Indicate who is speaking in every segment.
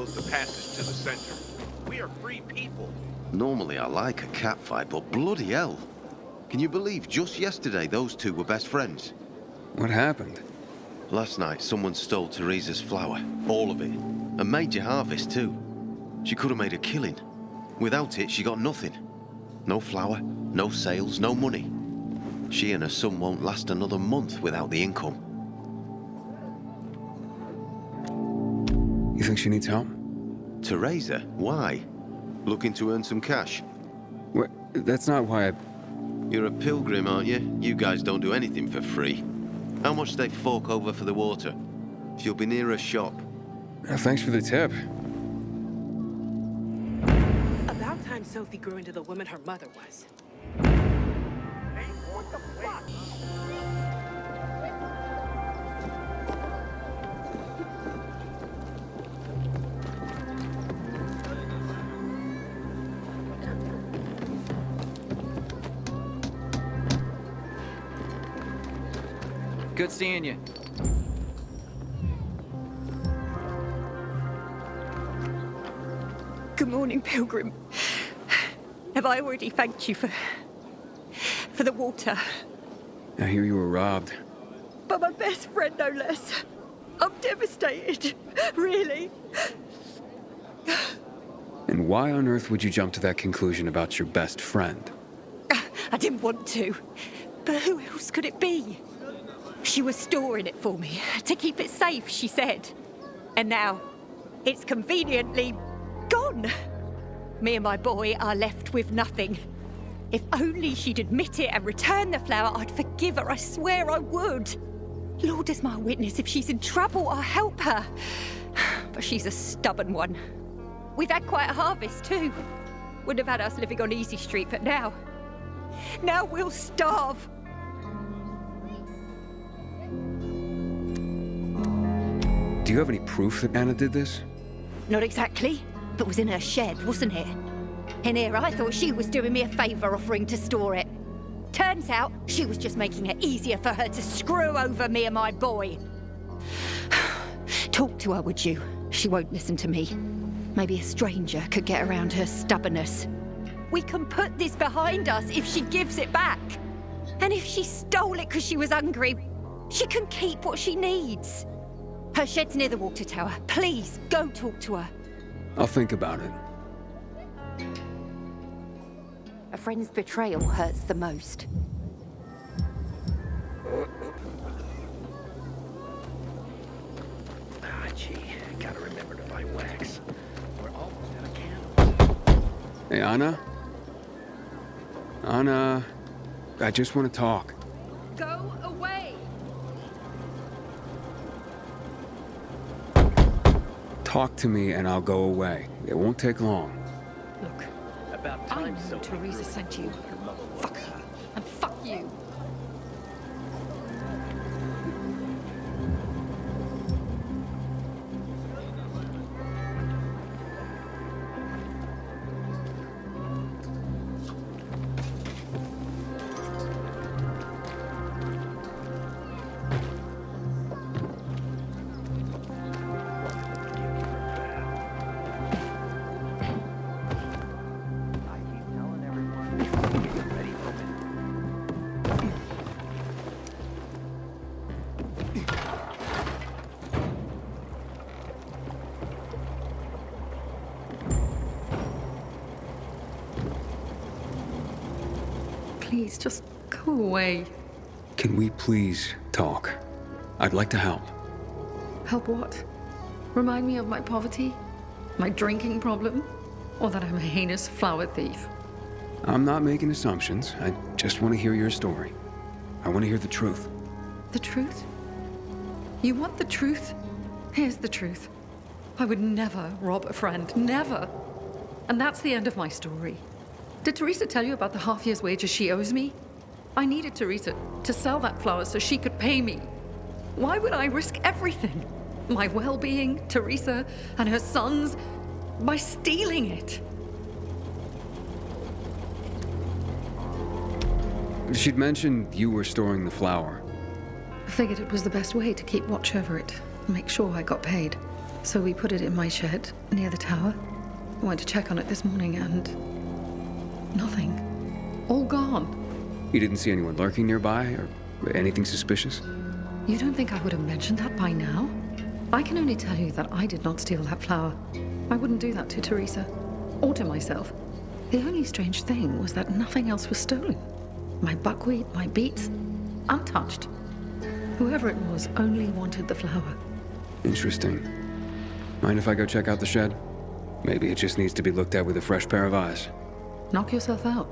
Speaker 1: close the passage to the center. We are free people.
Speaker 2: Normally I like a catfight, but bloody hell. Can you believe just yesterday those two were best friends?
Speaker 3: What happened?
Speaker 2: Last night someone stole Teresa's flour. All of it. A major harvest too. She could have made a killing. Without it, she got nothing. No flour, no sales, no money. She and her son won't last another month without the income.
Speaker 3: You think she needs help?
Speaker 2: Teresa? Why? Looking to earn some cash?
Speaker 3: What? That's not why I...
Speaker 2: You're a pilgrim, aren't you? You guys don't do anything for free. How much do they fork over for the water? She'll be near a shop.
Speaker 3: Thanks for the tip.
Speaker 4: About time Sophie grew into the woman her mother was.
Speaker 1: Hey, what the fuck?
Speaker 5: Good seeing you.
Speaker 6: Good morning, Pilgrim. Have I already thanked you for the water?
Speaker 3: I hear you were robbed.
Speaker 6: But my best friend, no less. I'm devastated. Really.
Speaker 3: And why on earth would you jump to that conclusion about your best friend?
Speaker 6: I didn't want to. But who else could it be? She was storing it for me, to keep it safe, she said. And now, it's conveniently gone. Me and my boy are left with nothing. If only she'd admit it and return the flower, I'd forgive her, I swear I would. Lord is my witness, if she's in trouble, I'll help her. But she's a stubborn one. We've had quite a harvest, too. Wouldn't have had us living on Easy Street, but now we'll starve.
Speaker 3: Do you have any proof that Anna did this?
Speaker 6: Not exactly, but was in her shed, wasn't it? And here I thought she was doing me a favour offering to store it. Turns out she was just making it easier for her to screw over me and my boy. Talk to her, would you? She won't listen to me. Maybe a stranger could get around her stubbornness. We can put this behind us if she gives it back. And if she stole it because she was hungry, she can keep what she needs. Her shed's near the water tower. Please, go talk to her.
Speaker 3: I'll think about it.
Speaker 6: A friend's betrayal hurts the most.
Speaker 1: Ah, gee, gotta remember to buy wax. We're almost out of candles.
Speaker 3: Hey, Anna? Anna, I just want to talk.
Speaker 6: Go away!
Speaker 3: Talk to me and I'll go away. It won't take long.
Speaker 4: Look,
Speaker 1: About
Speaker 4: I
Speaker 1: time
Speaker 4: know
Speaker 1: Sophie
Speaker 4: Teresa
Speaker 1: grew
Speaker 4: sent you.
Speaker 1: into your mother.
Speaker 4: Fuck her. And fuck you.
Speaker 1: I keep telling everyone, get ready for it.
Speaker 7: Please, just go away.
Speaker 3: Can we please talk? I'd like to help.
Speaker 7: Help what? Remind me of my poverty? My drinking problem? Or that I'm a heinous flower thief?
Speaker 3: I'm not making assumptions. I just want to hear your story. I want to hear the truth.
Speaker 7: The truth? You want the truth? Here's the truth. I would never rob a friend. Never. And that's the end of my story. Did Teresa tell you about the half year's wages she owes me? I needed Teresa to sell that flower so she could pay me. Why would I risk everything? My well-being, Teresa, and her sons, by stealing it?
Speaker 3: She'd mentioned you were storing the flour.
Speaker 7: I figured it was the best way to keep watch over it and make sure I got paid. So we put it in my shed near the tower. I went to check on it this morning and... nothing. All gone.
Speaker 3: You didn't see anyone lurking nearby, or anything suspicious?
Speaker 7: You don't think I would have mentioned that by now? I can only tell you that I did not steal that flower. I wouldn't do that to Teresa, or to myself. The only strange thing was that nothing else was stolen. My buckwheat, my beets, untouched. Whoever it was only wanted the flower.
Speaker 3: Interesting. Mind if I go check out the shed? Maybe it just needs to be looked at with a fresh pair of eyes.
Speaker 7: Knock yourself out.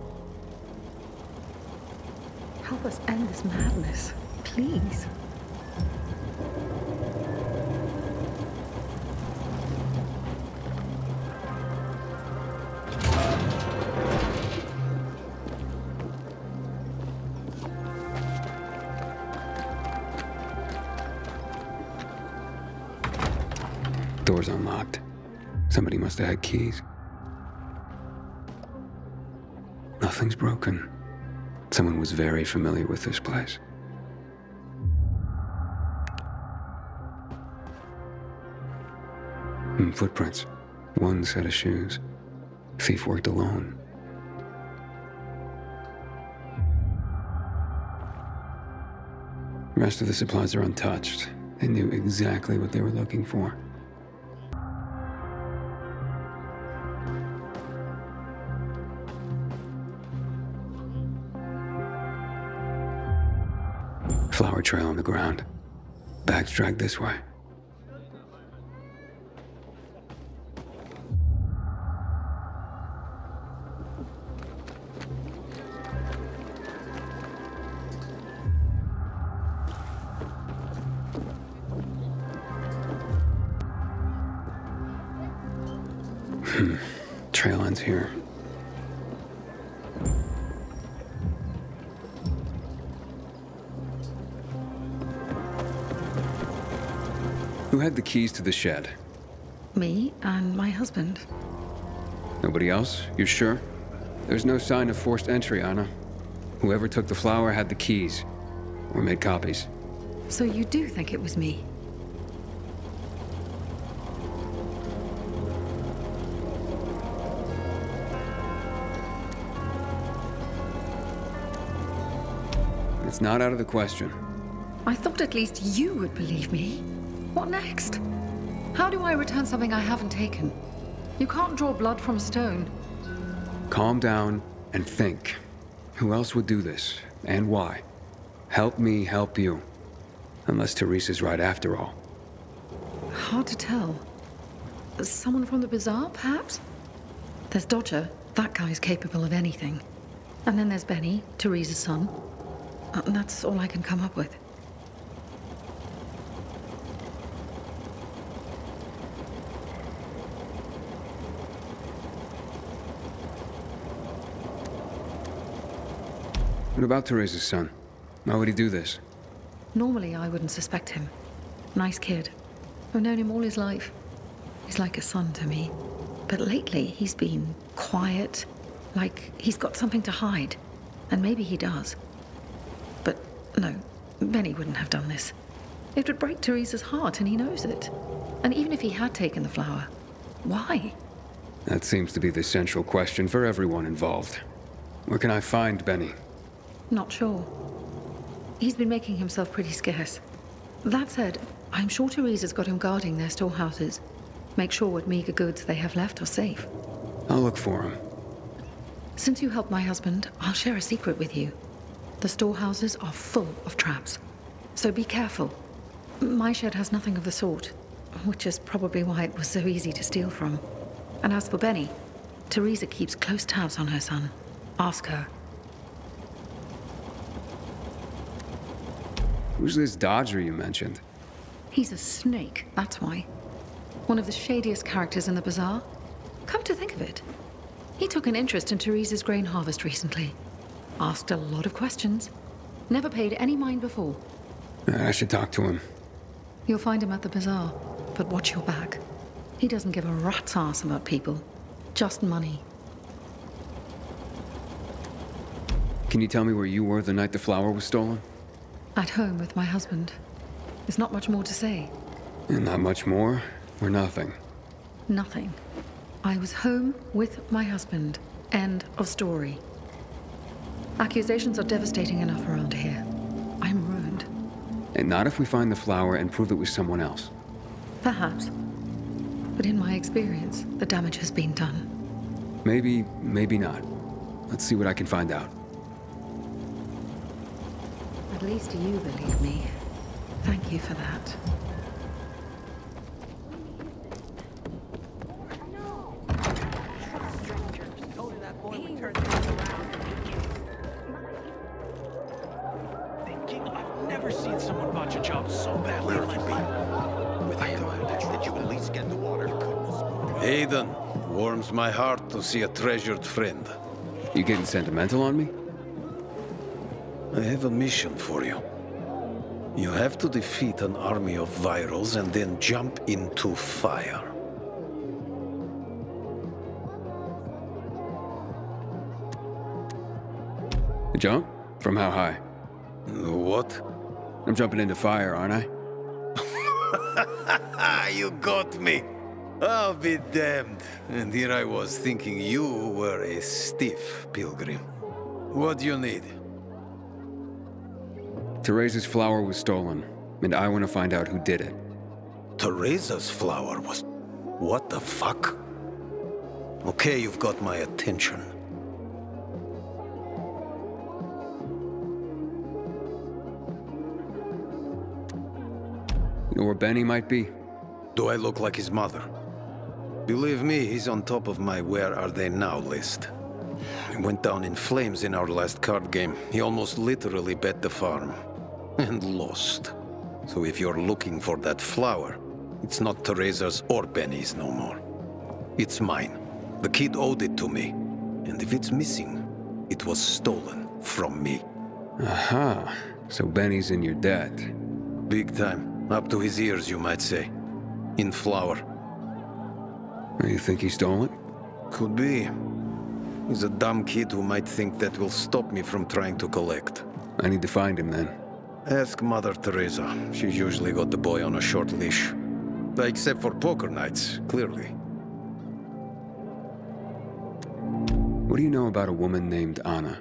Speaker 7: Help us end this madness, please.
Speaker 3: Door's unlocked. Somebody must have had keys. Nothing's broken. Someone was very familiar with this place. Footprints. One set of shoes. Thief worked alone. Rest of the supplies are untouched. They knew exactly what they were looking for. Flower trail on the ground. Bags dragged this way. Trail ends here. Who had the keys to the shed?
Speaker 7: Me and my husband.
Speaker 3: Nobody else? You sure? There's no sign of forced entry, Anna. Whoever took the flower had the keys. Or made copies.
Speaker 7: So you do think it was me?
Speaker 3: It's not out of the question.
Speaker 7: I thought at least you would believe me. What next? How do I return something I haven't taken? You can't draw blood from a stone.
Speaker 3: Calm down and think. Who else would do this? And why? Help me help you. Unless Teresa's right after all.
Speaker 7: Hard to tell. Someone from the bazaar, perhaps? There's Dodger. That guy's capable of anything. And then there's Benny, Teresa's son. And that's all I can come up with.
Speaker 3: What about Teresa's son? Why would he do this?
Speaker 7: Normally, I wouldn't suspect him. Nice kid. I've known him all his life. He's like a son to me. But lately, he's been quiet, like he's got something to hide. And maybe he does. But no, Benny wouldn't have done this. It would break Teresa's heart, and he knows it. And even if he had taken the flower, why?
Speaker 3: That seems to be the central question for everyone involved. Where can I find Benny?
Speaker 7: Not sure. He's been making himself pretty scarce. That said, I'm sure Teresa's got him guarding their storehouses. Make sure what meager goods they have left are safe.
Speaker 3: I'll look for him.
Speaker 7: Since you helped my husband, I'll share a secret with you. The storehouses are full of traps. So be careful. My shed has nothing of the sort, which is probably why it was so easy to steal from. And as for Benny, Teresa keeps close tabs on her son. Ask her.
Speaker 3: Who's this Dodger you mentioned?
Speaker 7: He's a snake, that's why. One of the shadiest characters in the bazaar. Come to think of it, he took an interest in Teresa's grain harvest recently. Asked a lot of questions. Never paid any mind before.
Speaker 3: I should talk to him.
Speaker 7: You'll find him at the bazaar, but watch your back. He doesn't give a rat's ass about people. Just money.
Speaker 3: Can you tell me where you were the night the flower was stolen?
Speaker 7: At home with my husband. There's not much more to say.
Speaker 3: And not much more? or nothing?
Speaker 7: Nothing. I was home with my husband. End of story. Accusations are devastating enough around here. I'm ruined.
Speaker 3: And not if we find the flower and prove it was someone else.
Speaker 7: Perhaps. But in my experience, the damage has been done.
Speaker 3: Maybe, maybe not. Let's see what I can find out.
Speaker 7: At least you believe me. Thank you for that.
Speaker 1: I've never seen someone botch a job so badly in my life. With a guy that you at least get the water.
Speaker 8: Aiden, warms my heart to see a treasured friend.
Speaker 3: You getting sentimental on me?
Speaker 8: I have a mission for you. You have to defeat an army of virals and then jump into fire.
Speaker 3: Jump? From how high?
Speaker 8: What?
Speaker 3: I'm jumping into fire, aren't I?
Speaker 8: You got me. I'll be damned. And here I was thinking you were a stiff pilgrim. What do you need?
Speaker 3: Teresa's flower was stolen, and I want to find out who did it.
Speaker 8: Teresa's flower was... What the fuck? Okay, you've got my attention.
Speaker 3: You know where Benny might be?
Speaker 8: Do I look like his mother? Believe me, he's on top of my where are they now list. He went down in flames in our last card game. He almost literally bet the farm. And lost. So if you're looking for that flower, it's not Teresa's or Benny's no more. It's mine. The kid owed it to me. And if it's missing, it was stolen from me.
Speaker 3: Aha. So Benny's in your debt.
Speaker 8: Big time. Up to his ears, you might say. In flour.
Speaker 3: You think he stole it?
Speaker 8: Could be. He's a dumb kid who might think that will stop me from trying to collect.
Speaker 3: I need to find him then.
Speaker 8: Ask Mother Teresa. She's usually got the boy on a short leash. Except for poker nights, clearly.
Speaker 3: What do you know about a woman named Anna?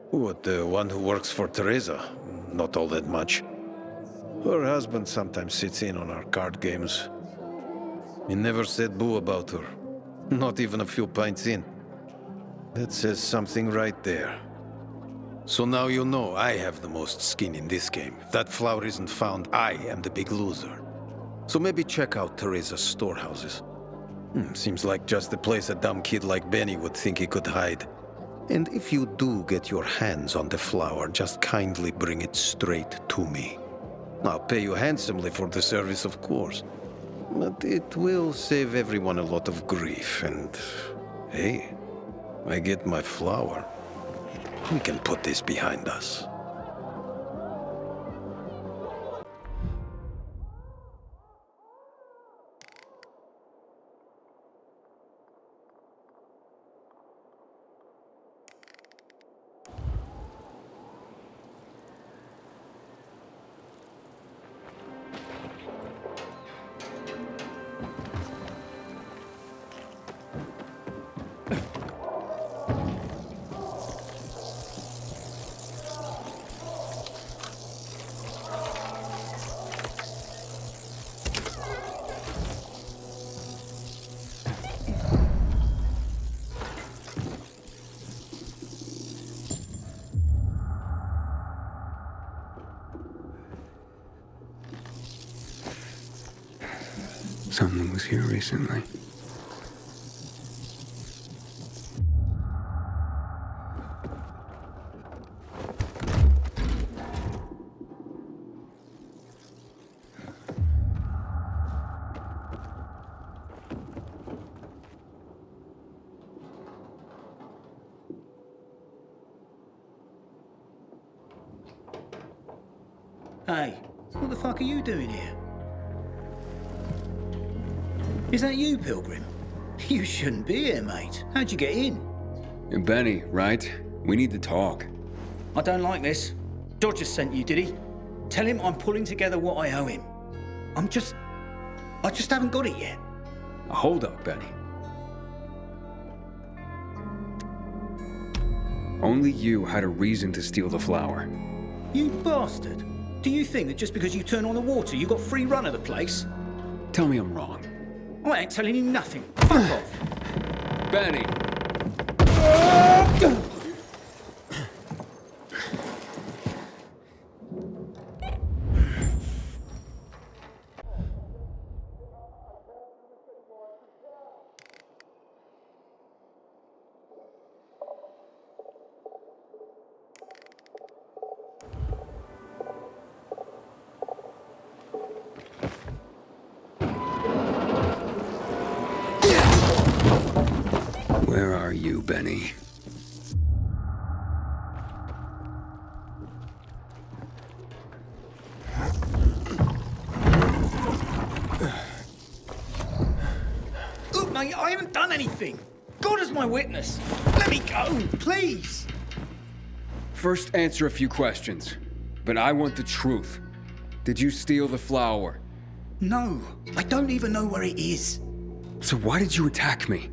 Speaker 8: What, the one who works for Teresa? Not all that much. Her husband sometimes sits in on our card games. He never said boo about her. Not even a few pints in. That says something right there. So now you know I have the most skin in this game. If that flower isn't found, I am the big loser. So maybe check out Teresa's storehouses. Seems like just the place a dumb kid like Benny would think he could hide. And if you do get your hands on the flower, just kindly bring it straight to me. I'll pay you handsomely for the service, of course. But it will save everyone a lot of grief, and... hey, I get my flower. We can put this behind us.
Speaker 3: Someone was here recently.
Speaker 9: Hey, what the fuck are you doing here? Is that you, Pilgrim? You shouldn't be here, mate. How'd you get in?
Speaker 3: You're Benny, right? We need to talk.
Speaker 9: I don't like this. Dodger sent you, did he? Tell him I'm pulling together what I owe him. I'm just... I just haven't got it yet.
Speaker 3: Hold up, Benny. Only you had a reason to steal the flower.
Speaker 9: You bastard. Do you think that just because you turn on the water, you got free run of the place?
Speaker 3: Tell me I'm wrong.
Speaker 9: I ain't telling you nothing. Fuck off.
Speaker 3: Benny! Where are you, Benny?
Speaker 9: Look, mate, I haven't done anything. God is my witness. Let me go, please.
Speaker 3: First, answer a few questions. But I want the truth. Did you steal the flower?
Speaker 9: No, I don't even know where it is.
Speaker 3: So why did you attack me?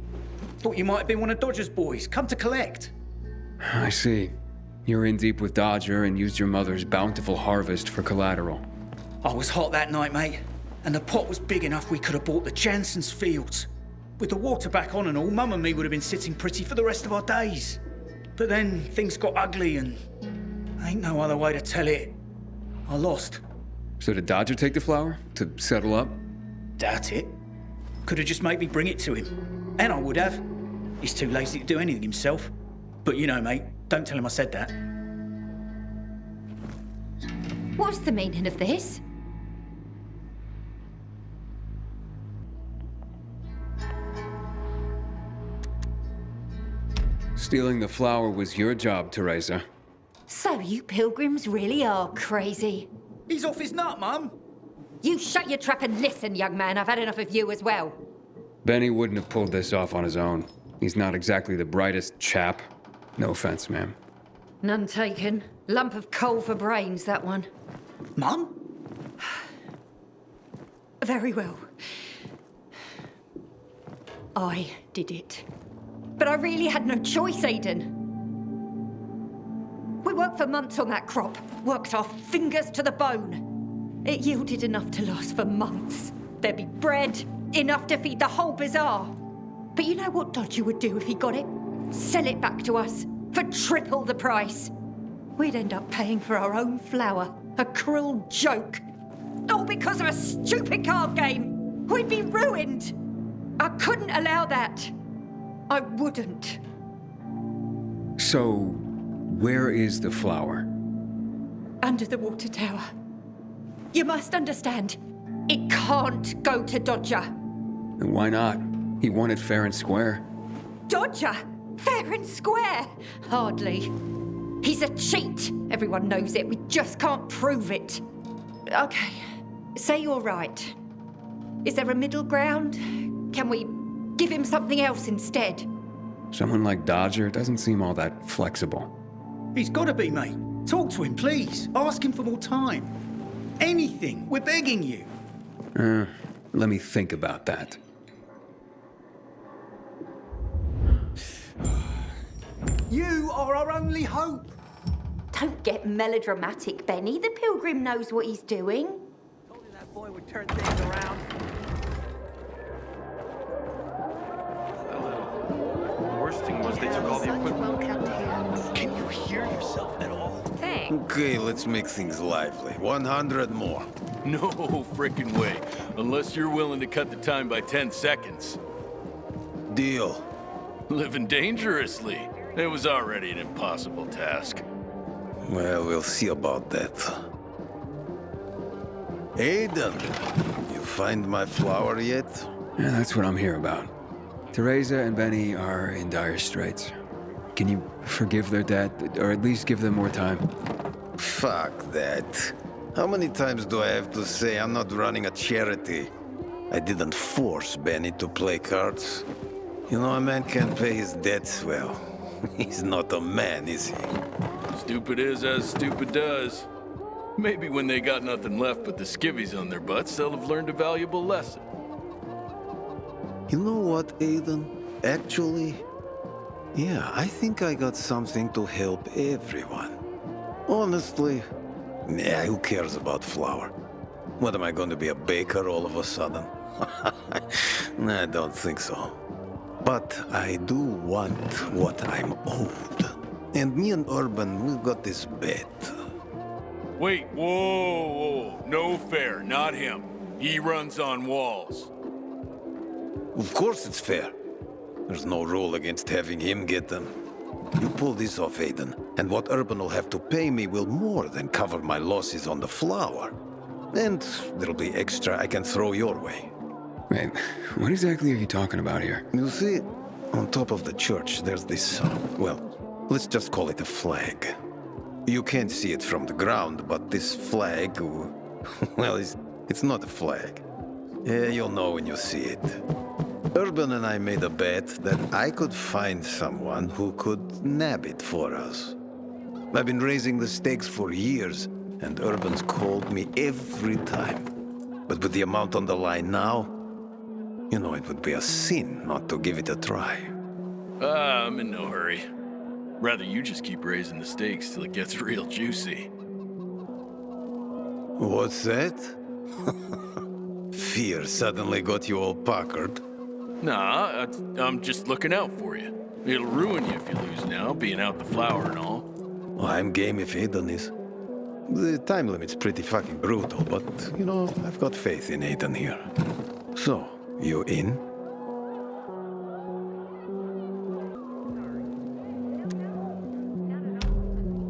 Speaker 9: Thought you might have been one of Dodger's boys, come to collect.
Speaker 3: I see. You're in deep with Dodger and used your mother's bountiful harvest for collateral.
Speaker 9: I was hot that night, mate, and the pot was big enough we could have bought the Jansen's fields. With the water back on and all, Mum and me would have been sitting pretty for the rest of our days. But then things got ugly and ain't no other way to tell it. I lost.
Speaker 3: So did Dodger take the flower? To settle up?
Speaker 9: Doubt it. Could have just made me bring it to him. And I would have. He's too lazy to do anything himself. But you know, mate, don't tell him I said that.
Speaker 6: What's the meaning of this?
Speaker 3: Stealing the flower was your job, Teresa.
Speaker 6: So you pilgrims really are crazy.
Speaker 9: He's off his nut, Mum.
Speaker 6: You shut your trap and listen, young man. I've had enough of you as well.
Speaker 3: Benny wouldn't have pulled this off on his own. He's not exactly the brightest chap. No offense, ma'am.
Speaker 6: None taken. Lump of coal for brains, that one.
Speaker 9: Mum?
Speaker 6: Very well. I did it. But I really had no choice, Aiden. We worked for months on that crop. Worked our fingers to the bone. It yielded enough to last for months. There'd be bread, enough to feed the whole bazaar. But you know what Dodger would do if he got it? Sell it back to us for triple the price. We'd end up paying for our own flour. A cruel joke. All because of a stupid card game. We'd be ruined. I couldn't allow that. I wouldn't.
Speaker 3: So, where is the flower?
Speaker 6: Under the water tower. You must understand, it can't go to Dodger.
Speaker 3: And why not? He won it fair and square.
Speaker 6: Dodger? Fair and square? Hardly. He's a cheat. Everyone knows it. We just can't prove it. Okay, say you're right. Is there a middle ground? Can we give him something else instead?
Speaker 3: Someone like Dodger doesn't seem all that flexible.
Speaker 9: He's got to be, mate. Talk to him, please. Ask him for more time. Anything. We're begging you.
Speaker 3: Let me think about that.
Speaker 9: You are our only hope.
Speaker 6: Don't get melodramatic, Benny. The pilgrim knows what he's doing.
Speaker 4: Told you that boy would turn things around.
Speaker 1: The worst thing was they took all the equipment.
Speaker 10: Well-kept hands.
Speaker 1: Can you hear yourself at all?
Speaker 6: Thanks.
Speaker 8: Okay, let's make things lively. 100 more.
Speaker 11: No frickin' way. Unless you're willing to cut the time by 10 seconds.
Speaker 8: Deal.
Speaker 11: Living dangerously. It was already an impossible task.
Speaker 8: Well, we'll see about that. Aiden, you find my flower yet?
Speaker 3: Yeah, that's what I'm here about. Teresa and Benny are in dire straits. Can you forgive their debt, or at least give them more time?
Speaker 8: Fuck that. How many times do I have to say I'm not running a charity? I didn't force Benny to play cards. You know, a man can't pay his debts well. He's not a man, is he?
Speaker 11: Stupid is as stupid does. Maybe when they got nothing left but the skivvies on their butts, they'll have learned a valuable lesson.
Speaker 8: You know what, Aiden? Actually, yeah, I think I got something to help everyone. Honestly, yeah, who cares about flour? What, am I going to be a baker all of a sudden? Nah, I don't think so. But I do want what I'm owed. And me and Urban, we got this bet.
Speaker 11: Wait, whoa. No fair, not him. He runs on walls.
Speaker 8: Of course it's fair. There's no rule against having him get them. You pull this off, Aiden, and what Urban will have to pay me will more than cover my losses on the flour. And there'll be extra I can throw your way.
Speaker 3: Wait, what exactly are you talking about here?
Speaker 8: You see, on top of the church, there's this, well, let's just call it a flag. You can't see it from the ground, but this flag, well, it's not a flag. Yeah, you'll know when you see it. Urban and I made a bet that I could find someone who could nab it for us. I've been raising the stakes for years, and Urban's called me every time. But with the amount on the line now, you know, it would be a sin not to give it a try.
Speaker 11: I'm in no hurry. Rather you just keep raising the stakes till it gets real juicy.
Speaker 8: What's that? Fear suddenly got you all puckered.
Speaker 11: Nah, I'm just looking out for you. It'll ruin you if you lose now, being out the flour and all.
Speaker 8: Well, I'm game if Aiden is. The time limit's pretty fucking brutal, but, you know, I've got faith in Aiden here. So, you in?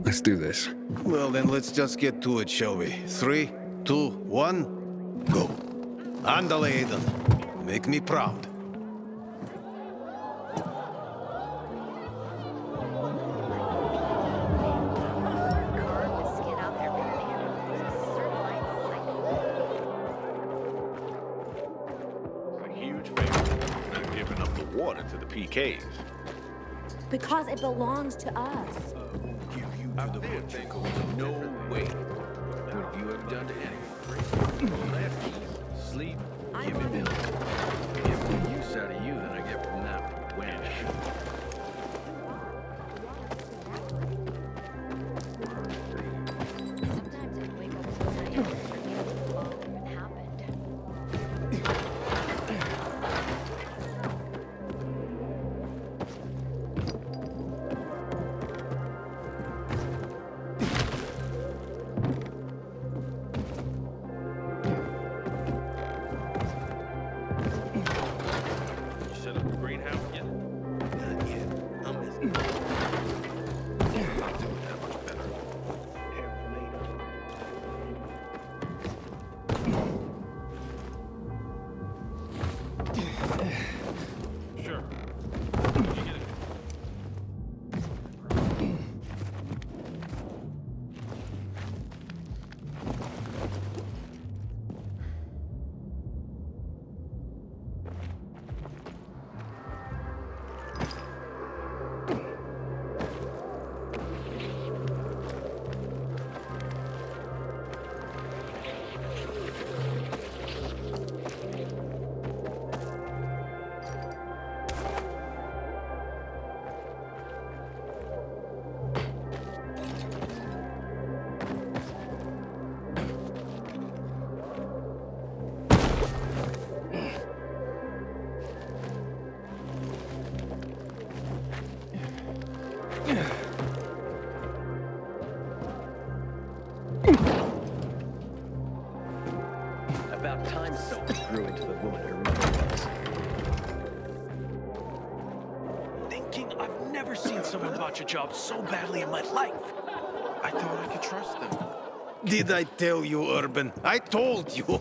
Speaker 3: Let's do this.
Speaker 8: Well, then let's just get to it, shall we? 3, 2, 1, go. Andale, Aiden. Make me proud.
Speaker 1: To the PKs.
Speaker 10: Because it belongs to us.
Speaker 1: No way. What have you ever done to anyone? Lefty, sleep, give me bills. Get more use out of you than I get from that wench. About time Sophie grew into the woman her mother was. Thinking I've never seen someone botch a job so badly in my life. I thought I could trust them.
Speaker 8: Did I tell you, Urban? I told you.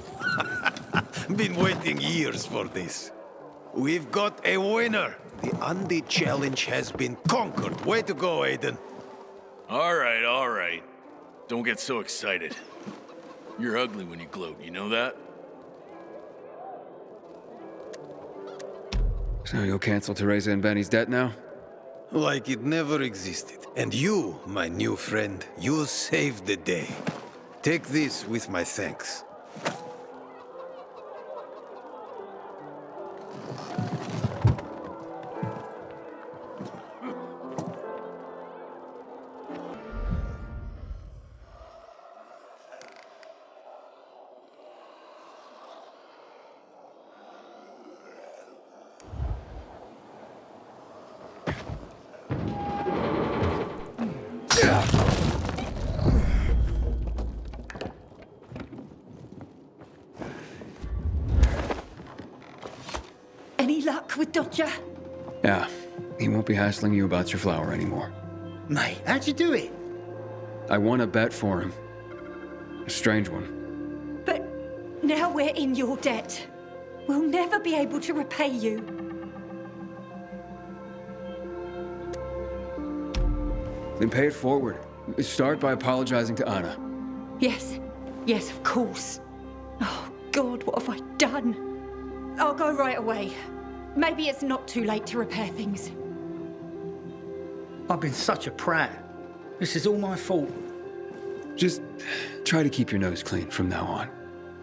Speaker 8: Been waiting years for this. We've got a winner. The Andy challenge has been conquered. Way to go, Aiden.
Speaker 11: All right. Don't get so excited. You're ugly when you gloat, you know that?
Speaker 3: So you'll cancel Teresa and Benny's debt now?
Speaker 8: Like it never existed. And you, my new friend, you saved the day. Take this with my thanks.
Speaker 6: Any luck with Dodger?
Speaker 3: Yeah, he won't be hassling you about your flower anymore.
Speaker 9: Mate, how'd you do it?
Speaker 3: I won a bet for him. A strange one.
Speaker 6: But now we're in your debt. We'll never be able to repay you.
Speaker 3: Then pay it forward. Start by apologizing to Anna.
Speaker 6: Yes, yes, of course. Oh, God, what have I done? I'll go right away. Maybe it's not too late to repair things.
Speaker 9: I've been such a prat. This is all my fault.
Speaker 3: Just try to keep your nose clean from now on.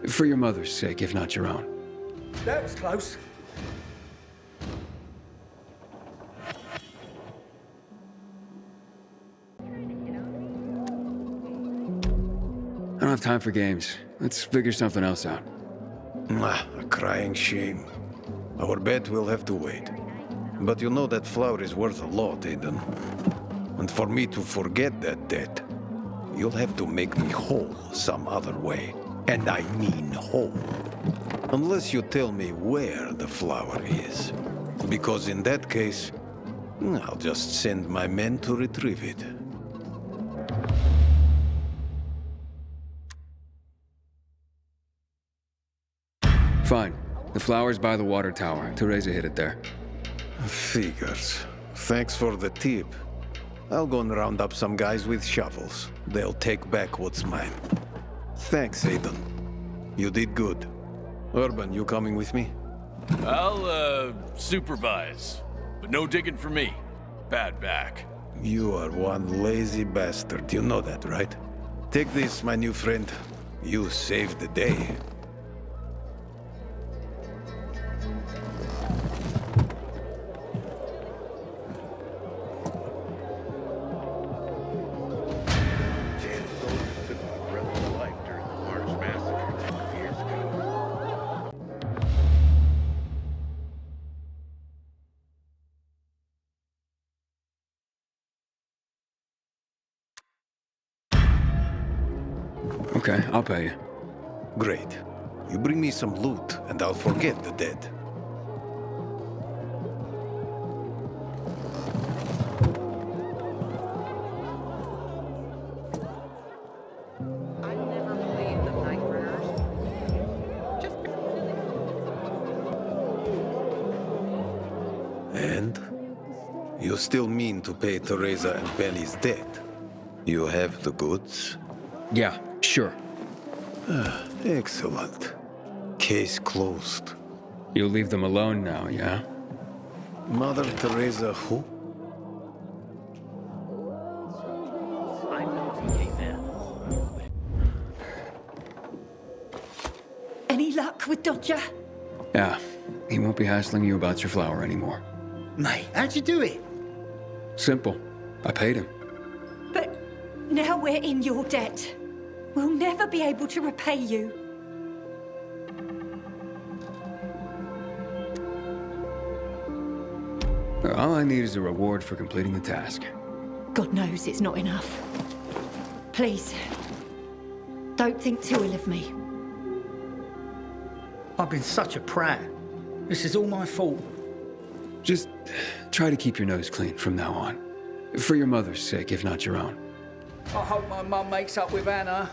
Speaker 3: For your mother's sake, if not your own.
Speaker 9: That was close.
Speaker 3: I don't have time for games. Let's figure something else out.
Speaker 8: A crying shame. Our bet will have to wait. But you know that flower is worth a lot, Aiden. And for me to forget that debt, you'll have to make me whole some other way. And I mean whole. Unless you tell me where the flower is. Because in that case, I'll just send my men to retrieve it.
Speaker 3: Fine. The flower's by the water tower. Teresa hid it there.
Speaker 8: Figures. Thanks for the tip. I'll go and round up some guys with shovels. They'll take back what's mine. Thanks, Aiden. You did good. Urban, you coming with me?
Speaker 11: I'll, supervise. But no digging for me. Bad back.
Speaker 8: You are one lazy bastard. You know that, right? Take this, my new friend. You saved the day.
Speaker 3: Okay, I'll pay you.
Speaker 8: Great. You bring me some loot, and I'll forget the debt. And? You still mean to pay Teresa and Penny's debt? You have the goods?
Speaker 3: Yeah, sure.
Speaker 8: Excellent. Case closed.
Speaker 3: You'll leave them alone now, yeah?
Speaker 8: Mother Teresa who?
Speaker 6: Any luck with Dodger?
Speaker 3: Yeah, he won't be hassling you about your flower anymore.
Speaker 9: Mate, how'd you do it?
Speaker 3: Simple. I paid him.
Speaker 6: But now we're in your debt. We'll never be able to repay you.
Speaker 3: All I need is a reward for completing the task.
Speaker 6: God knows it's not enough. Please, don't think too ill of me.
Speaker 9: I've been such a prat. This is all my fault.
Speaker 3: Just try to keep your nose clean from now on. For your mother's sake, if not your own.
Speaker 9: I hope my mum makes up with Anna.